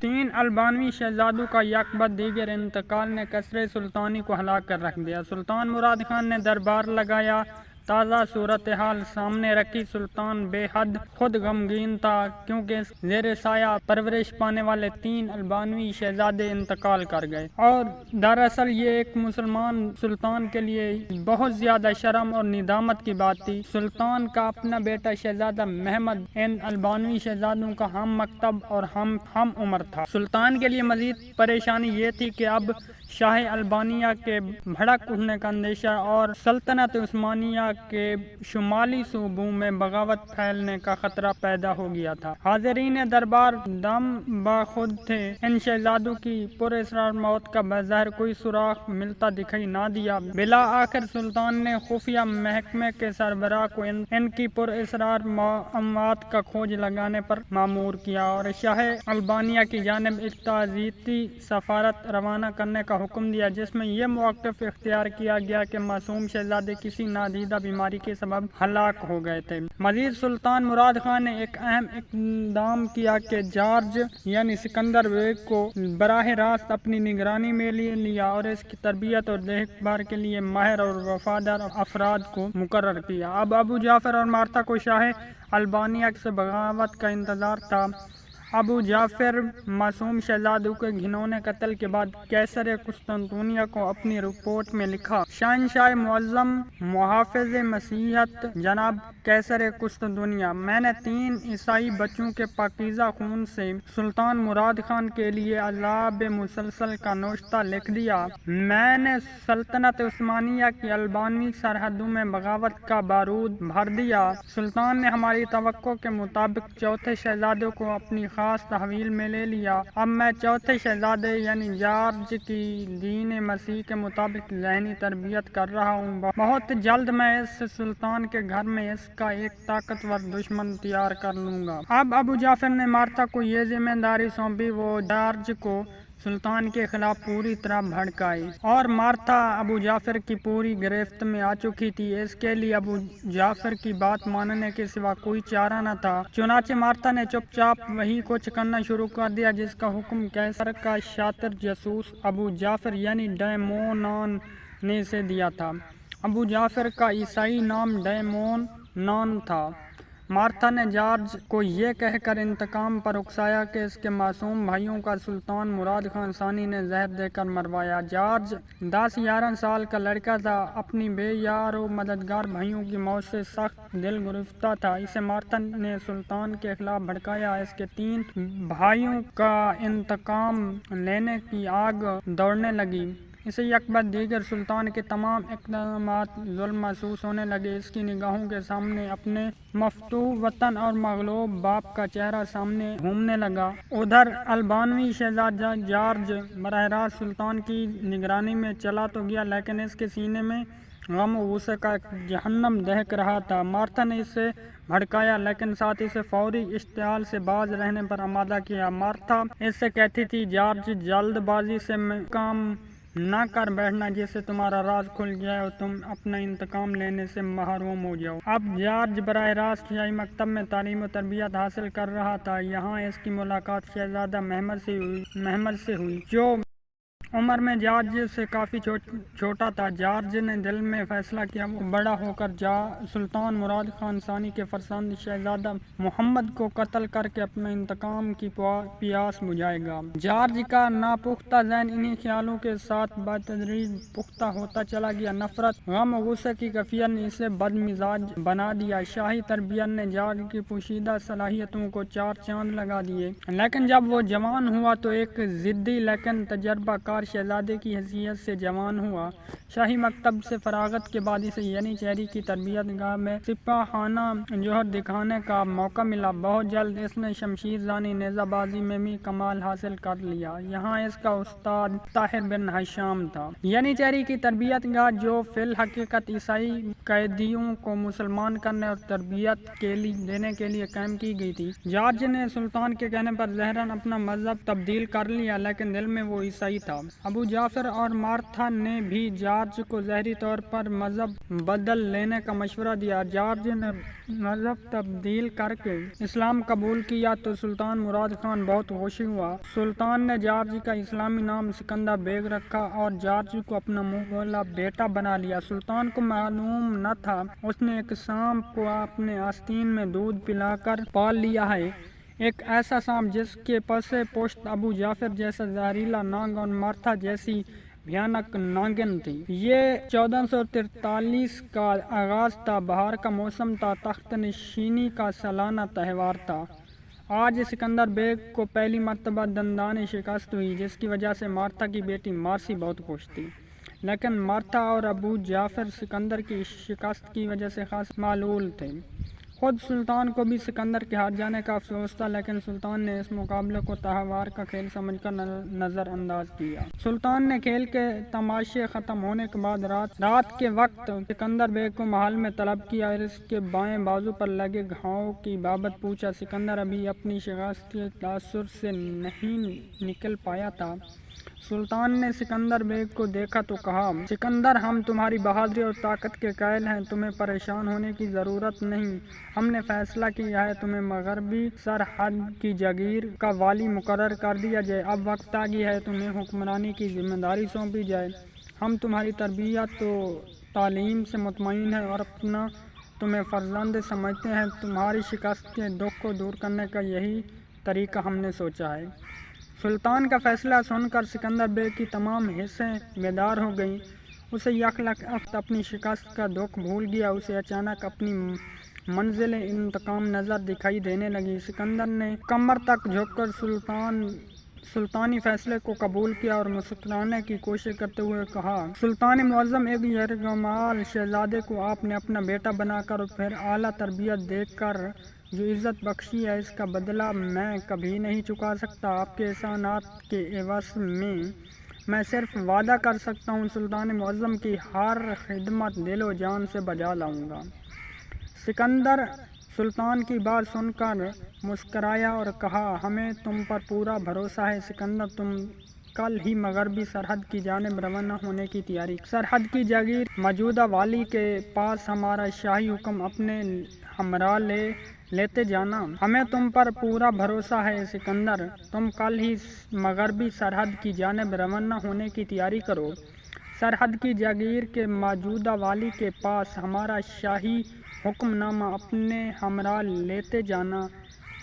تین البانوی شہزادوں کا یک بعد دیگر انتقال نے قصر سلطانی کو ہلا کر رکھ دیا۔ سلطان مراد خان نے دربار لگایا، تازہ صورتحال سامنے رکھی۔ سلطان بے حد خود غمگین تھا کیونکہ زیر سایہ پرورش پانے والے تین البانوی شہزادے انتقال کر گئے، اور دراصل یہ ایک مسلمان سلطان کے لیے بہت زیادہ شرم اور ندامت کی بات تھی۔ سلطان کا اپنا بیٹا شہزادہ محمد ان البانوی شہزادوں کا ہم مکتب اور ہم عمر تھا۔ سلطان کے لیے مزید پریشانی یہ تھی کہ اب شاہ البانیہ کے بھڑک اٹھنے کا اندیشہ اور سلطنت عثمانیہ کے شمالی صوبوں میں بغاوت پھیلنے کا خطرہ پیدا ہو گیا تھا۔ حاضرین دربار دم بخود تھے۔ ان شہزادوں کی پراسرار موت کا بظاہر کوئی سراغ ملتا دکھائی نہ دیا۔ بالآخر سلطان نے خفیہ محکمے کے سربراہ کو ان کی پراسرار اموات کا کھوج لگانے پر مامور کیا اور شاہ البانیہ کی جانب ایک تعزیتی سفارت روانہ کرنے کا حکم دیا، جس میں یہ موقف اختیار کیا گیا کہ معصوم شہزادے کسی نادیدہ بیماری کے سبب ہلاک ہو گئے تھے۔ مزید سلطان مراد خان نے ایک اہم اقدام کیا کہ جارج یعنی سکندر بیگ کو براہ راست اپنی نگرانی میں لیا اور اس کی تربیت اور دیکھ بھال کے لیے ماہر اور وفادار افراد کو مقرر کیا۔ اب ابو جعفر اور مارتھا کو شاہ البانیہ سے بغاوت کا انتظار تھا۔ ابو جعفر معصوم شہزادوں کے گھناؤنے قتل کے بعد قیصر قسطنطنیہ کو اپنی رپورٹ میں لکھا: شہنشاہ معظم محافظ مسیحیت جناب قیصر قسطنطنیہ، میں نے 3 عیسائی بچوں کے پاکیزہ خون سے سلطان مراد خان کے لیے عذاب مسلسل کا نوشتہ لکھ دیا۔ میں نے سلطنت عثمانیہ کی البانوی سرحدوں میں بغاوت کا بارود بھر دیا۔ سلطان نے ہماری توقع کے مطابق چوتھے شہزادے کو اپنی خاص تحویل میں لے لیا۔ اب میں چوتھے شہزادے یعنی جارج کی دین مسیح کے مطابق ذہنی تربیت کر رہا ہوں۔ بہت جلد میں اس سلطان کے گھر میں اس کا ایک طاقتور دشمن تیار کر لوں گا۔ اب ابو جعفر نے مارتھا کو یہ ذمہ داری سونپی۔ وہ جارج کو سلطان کے خلاف پوری طرح بھڑکائی، اور مارتھا ابو جعفر کی پوری گرفت میں آ چکی تھی۔ اس کے لیے ابو جعفر کی بات ماننے کے سوا کوئی چارہ نہ تھا۔ چنانچہ مارتھا نے چپ چاپ وہی کچھ کرنا شروع کر دیا جس کا حکم قیصر کا شاطر جاسوس ابو جعفر یعنی ڈیمونان نے اسے دیا تھا۔ ابو جعفر کا عیسائی نام ڈیمونان تھا۔ مارتھا نے جارج کو یہ کہہ کر انتقام پر اکسایا کہ اس کے معصوم بھائیوں کا سلطان مراد خان ثانی نے زہر دے کر مروایا۔ جارج 10-11 سال کا لڑکا تھا، اپنی بے یار و مددگار بھائیوں کی موت سے سخت دل گرفتہ تھا۔ اسے مارتھا نے سلطان کے خلاف بھڑکایا۔ اس کے 3 بھائیوں کا انتقام لینے کی آگ دوڑنے لگی۔ اسے یک بعد دیگر سلطان کے تمام اقدامات ظلم محسوس ہونے لگے۔ اس کی نگاہوں کے سامنے اپنے مفتوح وطن اور مغلوب باپ کا چہرہ سامنے گھومنے لگا۔ ادھر البانوی شہزادہ جارج براہ راست سلطان کی نگرانی میں چلا تو گیا، لیکن اس کے سینے میں غم و غصے کا ایک جہنم دہک رہا تھا۔ مارتھا نے اسے بھڑکایا لیکن ساتھ اسے فوری اشتعال سے باز رہنے پر آمادہ کیا۔ مارتھا اس سے کہتی تھی: جارج، جلد بازی سے کام نہ کر بیٹھنا جس سے تمہارا راز کھل جائے اور تم اپنا انتقام لینے سے محروم ہو جاؤ۔ اب جارج براہ راست شاہی مکتب میں تعلیم و تربیت حاصل کر رہا تھا۔ یہاں اس کی ملاقات شہزادہ محمد سے ہوئی، جو عمر میں جارج سے کافی چھوٹا تھا۔ جارج نے دل میں فیصلہ کیا وہ بڑا ہو کر سلطان مراد خان ثانی کے فرزند شہزادہ محمد کو قتل کر کے اپنے انتقام کی پیاس بجھائے گا۔ جارج کا ناپختہ ذہن انہی خیالوں کے ساتھ بتدریج پختہ ہوتا چلا گیا۔ نفرت، غم و غصے کی کیفیت نے اسے بد مزاج بنا دیا۔ شاہی تربیت نے جارج کی پوشیدہ صلاحیتوں کو 4 چاند لگا دیے، لیکن جب وہ جوان ہوا تو ایک ضدی لیکن تجربہ کار شہزادے کی حیثیت سے جوان ہوا۔ شاہی مکتب سے فراغت کے بعد اسے ینیچیری کی تربیت گاہ میں سپاہانہ جوہر دکھانے کا موقع ملا۔ بہت جلد اس نے شمشیر زنی، نیزہ بازی میں بھی کمال حاصل کر لیا۔ یہاں اس کا استاد طاہر بن ہشام تھا۔ ینیچیری کی تربیت گاہ، جو فی الحقیقت عیسائی قیدیوں کو مسلمان کرنے اور تربیت دینے کے لیے قائم کی گئی تھی۔ جارج نے سلطان کے کہنے پر ظاہراً اپنا مذہب تبدیل کر لیا، لیکن دل میں وہ عیسائی تھا۔ ابو جعفر اور مارتھا نے بھی جارج کو ظاہری طور پر مذہب بدل لینے کا مشورہ دیا۔ جارج نے مذہب تبدیل کر کے اسلام قبول کیا تو سلطان مراد خان بہت خوشی ہوا۔ سلطان نے جارج کا اسلامی نام سکندر بیگ رکھا اور جارج کو اپنا منہ بولا بیٹا بنا لیا۔ سلطان کو معلوم نہ تھا اس نے ایک سانپ کو اپنے آستین میں دودھ پلا کر پال لیا ہے، ایک ایسا سانپ جس کے پس پشت ابو جعفر جیسا زہریلا ناگ اور مارتھا جیسی بھیانک ناگن تھی۔ یہ 1443 کا آغاز تھا، بہار کا موسم تھا، تخت نشینی کا سالانہ تہوار تھا۔ آج سکندر بیگ کو پہلی مرتبہ دندانی شکست ہوئی، جس کی وجہ سے مارتھا کی بیٹی مارسی بہت خوش تھی، لیکن مارتھا اور ابو جعفر سکندر کی شکست کی وجہ سے خاص معلول تھے۔ خود سلطان کو بھی سکندر کے ہار جانے کا افسوس تھا، لیکن سلطان نے اس مقابلے کو تہوار کا کھیل سمجھ کر نظر انداز کیا۔ سلطان نے کھیل کے تماشے ختم ہونے کے بعد رات کے وقت سکندر بیگ کو محل میں طلب کیا اور اس کے بائیں بازو پر لگے گھاؤں کی بابت پوچھا۔ سکندر ابھی اپنی شکست کے تاثر سے نہیں نکل پایا تھا۔ سلطان نے سکندر بیگ کو دیکھا تو کہا، سکندر ہم تمہاری بہادری اور طاقت کے قائل ہیں، تمہیں پریشان ہونے کی ضرورت نہیں۔ ہم نے فیصلہ کیا ہے تمہیں مغربی سرحد کی جاگیر کا والی مقرر کر دیا جائے۔ اب وقت آ گیا ہے تمہیں حکمرانی کی ذمہ داری سونپی جائے۔ ہم تمہاری تربیت و تعلیم سے مطمئن ہیں اور اپنا تمہیں فرزند سمجھتے ہیں۔ تمہاری شکست کے دکھ کو دور کرنے کا یہی طریقہ ہم نے سوچا ہے۔ سلطان کا فیصلہ سن کر سکندر بیگ کی تمام حسیں بیدار ہو گئیں۔ اسے یک لخت اپنی شکست کا دکھ بھول گیا۔ اسے اچانک اپنی منزل انتقام نظر دکھائی دینے لگی۔ سکندر نے کمر تک جھک کر سلطانی فیصلے کو قبول کیا اور مسکرانے کی کوشش کرتے ہوئے کہا، سلطان معظم، ایک یرغمال شہزادے کو آپ نے اپنا بیٹا بنا کر اور پھر اعلیٰ تربیت دے کر جو عزت بخشی ہے، اس کا بدلہ میں کبھی نہیں چکا سکتا۔ آپ کے احسانات کے عوض میں صرف وعدہ کر سکتا ہوں، سلطان معظم کی ہر خدمت دل و جان سے بجا لاؤں گا۔ سکندر سلطان کی بات سن کر مسکرایا اور کہا، ہمیں تم پر پورا بھروسہ ہے سکندر، تم کل ہی مغربی سرحد کی جانب روانہ ہونے کی تیاری۔ سرحد کی جاگیر موجودہ والی کے پاس ہمارا شاہی حکم اپنے ہمراہ لیتے جانا۔ ہمیں تم پر پورا بھروسہ ہے سکندر، تم کل ہی مغربی سرحد کی جانب روانہ ہونے کی تیاری کرو۔ سرحد کی جاگیر کے موجودہ والی کے پاس ہمارا شاہی حکم نامہ اپنے ہمراہ لیتے جانا۔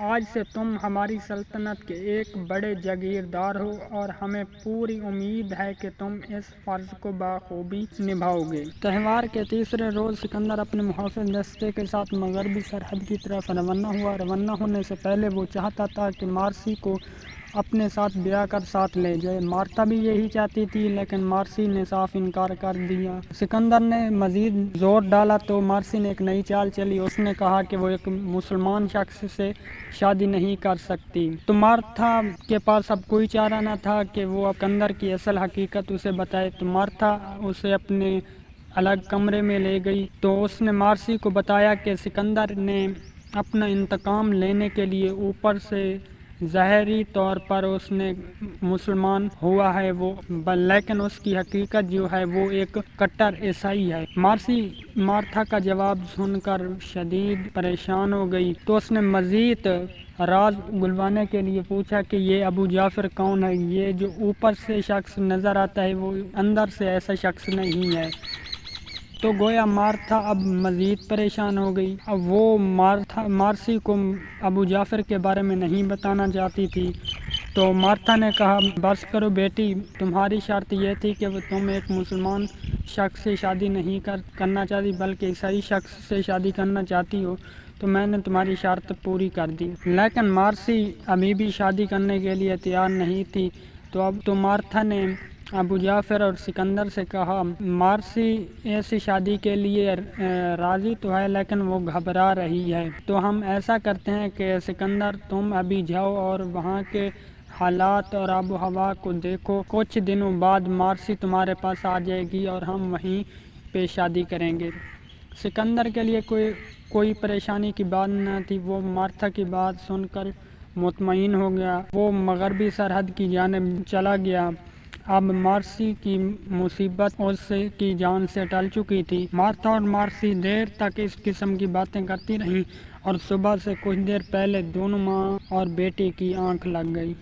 آج سے تم ہماری سلطنت کے ایک بڑے جاگیردار ہو اور ہمیں پوری امید ہے کہ تم اس فرض کو بخوبی نبھاؤ گے۔ تہوار کے تیسرے روز سکندر اپنے محافظ دستے کے ساتھ مغربی سرحد کی طرف روانہ ہوا۔ روانہ ہونے سے پہلے وہ چاہتا تھا کہ مارسی کو اپنے ساتھ بیاہ کر ساتھ لے جائے۔ مارتھا بھی یہی چاہتی تھی، لیکن مارسی نے صاف انکار کر دیا۔ سکندر نے مزید زور ڈالا تو مارسی نے ایک نئی چال چلی۔ اس نے کہا کہ وہ ایک مسلمان شخص سے شادی نہیں کر سکتی۔ تو مارتھا کے پاس اب کوئی چارہ نہ تھا کہ وہ سکندر کی اصل حقیقت اسے بتائے۔ تو مارتھا اسے اپنے الگ کمرے میں لے گئی تو اس نے مارسی کو بتایا کہ سکندر نے اپنا انتقام لینے کے لیے اوپر سے ظاہری طور پر اس نے مسلمان ہوا ہے، لیکن اس کی حقیقت جو ہے وہ ایک کٹر عیسائی ہے۔ مارسی مارتھا کا جواب سن کر شدید پریشان ہو گئی تو اس نے مزید راز اگلوانے کے لیے پوچھا کہ یہ ابو جعفر کون ہے؟ یہ جو اوپر سے شخص نظر آتا ہے وہ اندر سے ایسا شخص نہیں ہے۔ تو گویا مارتھا اب مزید پریشان ہو گئی۔ اب وہ مارسی کو ابو جعفر کے بارے میں نہیں بتانا چاہتی تھی۔ تو مارتھا نے کہا، بس کرو بیٹی، تمہاری شرط یہ تھی کہ تم ایک مسلمان شخص سے شادی نہیں کرنا چاہتی بلکہ عیسائی شخص سے شادی کرنا چاہتی ہو، تو میں نے تمہاری شرط پوری کر دی۔ لیکن مارسی ابھی بھی شادی کرنے کے لیے تیار نہیں تھی۔ تو مارتھا نے ابو جعفر اور سکندر سے کہا، مارسی ایسی شادی کے لیے راضی تو ہے لیکن وہ گھبرا رہی ہے۔ تو ہم ایسا کرتے ہیں کہ سکندر، تم ابھی جاؤ اور وہاں کے حالات اور آب و ہوا کو دیکھو، کچھ دنوں بعد مارسی تمہارے پاس آ جائے گی اور ہم وہیں پہ شادی کریں گے۔ سکندر کے لیے کوئی پریشانی کی بات نہ تھی، وہ مارتھا کی بات سن کر مطمئن ہو گیا۔ وہ مغربی سرحد کی جانب چلا گیا۔ اب مارسی کی مصیبت اس کی جان سے ٹل چکی تھی۔ مارتھا اور مارسی دیر تک اس قسم کی باتیں کرتی رہیں اور صبح سے کچھ دیر پہلے دونوں ماں اور بیٹی کی آنکھ لگ گئی۔